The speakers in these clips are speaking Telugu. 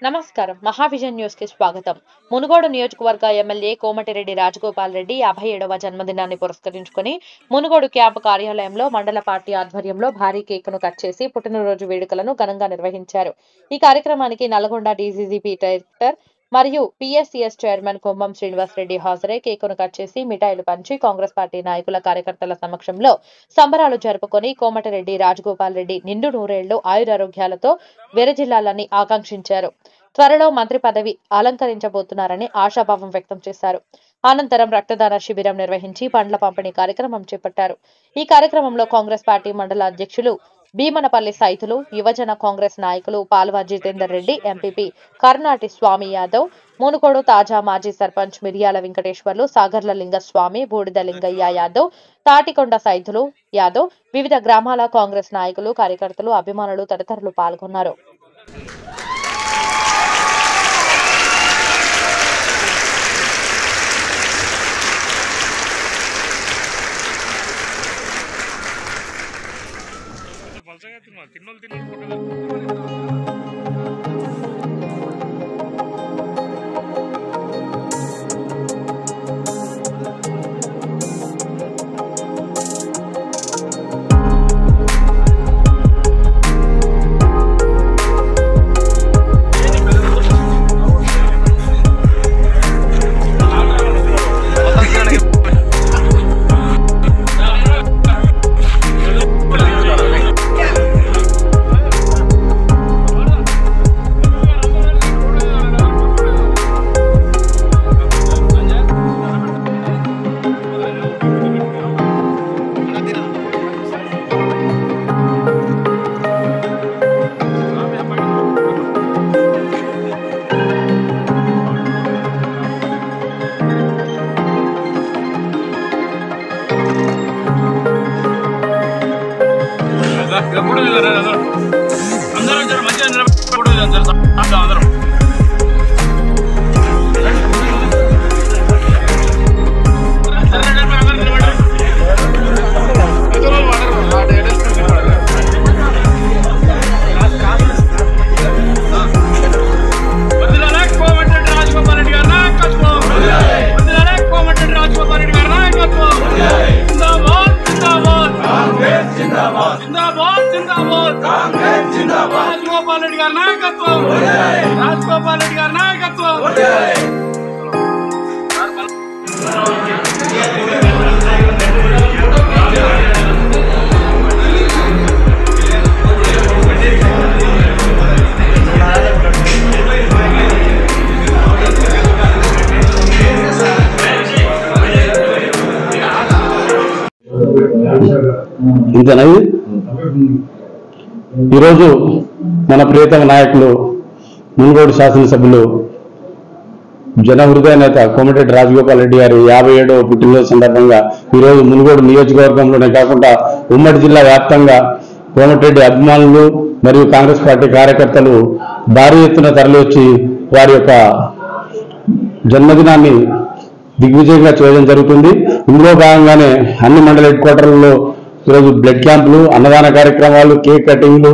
నమస్కారం మహావిజన్ న్యూస్ కి స్వాగతం। మునుగోడు నియోజకవర్గ ఎమ్మెల్యే కోమటిరెడ్డి రాజగోపాల్ రెడ్డి 57వ జన్మదినాన్ని పురస్కరించుకొని మునుగోడు క్యాంపు కార్యాలయంలో మండల పార్టీ ఆధ్వర్యంలో భారీ కేకును కట్ చేసి పుట్టినరోజు వేడుకలను ఘనంగా నిర్వహించారు। ఈ కార్యక్రమానికి నల్గొండ డీసీసీబీ డైరెక్టర్ మరియు పీఎస్సీఎస్ చైర్మన్ కుంభం శ్రీనివాస్ రెడ్డి హాజరై కేకును కట్ చేసి మిఠాయిలు పంచి కాంగ్రెస్ పార్టీ నాయకుల కార్యకర్తల సమక్షంలో సంబరాలు జరుపుకొని కోమటిరెడ్డి రాజగోపాల్ రెడ్డి నిండు నూరేళ్లు ఆయురారోగ్యాలతో విరజిల్లాలని ఆకాంక్షించారు। త్వరలో మంత్రి పదవి అలంకరించబోతున్నారని ఆశాభావం వ్యక్తం చేశారు। అనంతరం రక్తదాన శిబిరం నిర్వహించి పండ్ల పంపిణీ కార్యక్రమం చేపట్టారు। ఈ కార్యక్రమంలో కాంగ్రెస్ పార్టీ మండల అధ్యక్షులు భీమనపల్లి సైతులు, యువజన కాంగ్రెస్ నాయకులు పాల్వా జితేందర్ రెడ్డి, ఎంపీపీ కర్నాటి స్వామి యాదవ్, మునుగోడు తాజా మాజీ సర్పంచ్ మిర్యాల వెంకటేశ్వర్లు, సాగర్ల లింగస్వామి, బూడిద లింగయ్య యాదవ్, తాటికొండ సైతులు యాదవ్, వివిధ గ్రామాల కాంగ్రెస్ నాయకులు, కార్యకర్తలు, అభిమానులు తదితరులు పాల్గొన్నారు। రాజగోపాల్ రెడ్డి గారి నాయకత్వం, రాజగోపాల్ రెడ్డి గారి నాయకత్వం। ఇంతనవి ఈరోజు మన ప్రియతమ నాయకులు మునుగోడు శాసనసభ్యులు జనహృదయ నేత కోమటిరెడ్డి రాజగోపాల్ రెడ్డి గారి 57వ పుట్టినరోజు సందర్భంగా ఈరోజు మునుగోడు నియోజకవర్గంలోనే కాకుండా ఉమ్మడి జిల్లా వ్యాప్తంగా కోమటిరెడ్డి అభిమానులు మరియు కాంగ్రెస్ పార్టీ కార్యకర్తలు భారీ ఎత్తున తరలివచ్చి వారి యొక్క జన్మదినాన్ని దిగ్విజయంగా చేయడం జరుగుతుంది। ఇందులో భాగంగానే అన్ని మండల హెడ్ క్వార్టర్లలో ఈరోజు బ్లడ్ క్యాంపులు, అన్నదాన కార్యక్రమాలు, కేక్ కటింగ్లు,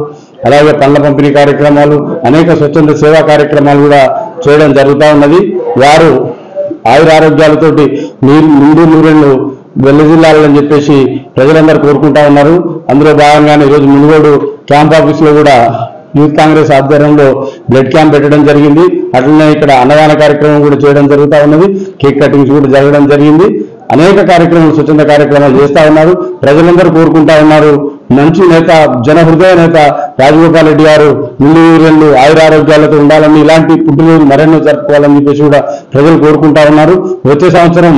అలాగే పండ్ల పంపిణీ కార్యక్రమాలు, అనేక స్వచ్ఛంద సేవా కార్యక్రమాలు కూడా చేయడం జరుగుతూ ఉన్నది। వారు ఆయురారోగ్యాలతోటి నిండు నూరేళ్లు వెల్లజిల్లాలని చెప్పేసి ప్రజలందరూ కోరుకుంటా ఉన్నారు। అందులో భాగంగానే ఈరోజు మునుగోడు క్యాంప్ ఆఫీసులో కూడా యూత్ కాంగ్రెస్ ఆధ్వర్యంలో బ్లడ్ క్యాంప్ పెట్టడం జరిగింది। అట్లనే ఇక్కడ అన్నదాన కార్యక్రమం కూడా చేయడం జరుగుతూ ఉన్నది, కేక్ కటింగ్స్ కూడా జరగడం జరిగింది। అనేక కార్యక్రమాలు, స్వచ్ఛంద కార్యక్రమాలు చేస్తా ఉన్నారు। ప్రజలందరూ కోరుకుంటా ఉన్నారు, మంచి నేత, జనహృదయ నేత రాజగోపాల్ రెడ్డి గారు నిండు నూరేళ్లు ఆయురారోగ్యాలతో ఉండాలని, ఇలాంటి పుట్టినరోజు మరెన్నో జరుపుకోవాలని చెప్పేసి కూడా ప్రజలు కోరుకుంటా ఉన్నారు। వచ్చే సంవత్సరం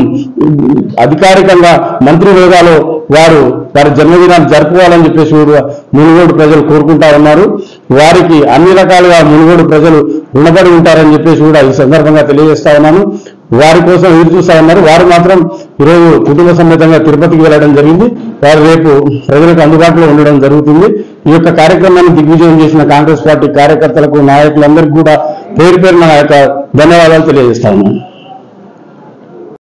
అధికారికంగా మంత్రి హోదాలో వారి జన్మదినాన్ని జరుపుకోవాలని చెప్పేసి కూడా మునుగోడు ప్రజలు కోరుకుంటా ఉన్నారు। వారికి అన్ని రకాలుగా మునుగోడు ప్రజలు రుణపడి ఉంటారని చెప్పేసి కూడా ఈ సందర్భంగా తెలియజేస్తా ఉన్నాను। వారి కోసం ఎదురు చూస్తా ఉన్నారు। వారు మాత్రం ఈరోజు కుటుంబ సమేతంగా తిరుపతికి వెళ్ళడం జరిగింది। వారు రేపు ప్రజలకు అందుబాటులో ఉండడం జరుగుతుంది। ఈ యొక్క కార్యక్రమాన్ని దిగ్విజయం చేసిన కాంగ్రెస్ పార్టీ కార్యకర్తలకు, నాయకులందరికీ కూడా పేరు పేరున ధన్యవాదాలు తెలియజేస్తా ఉన్నాను।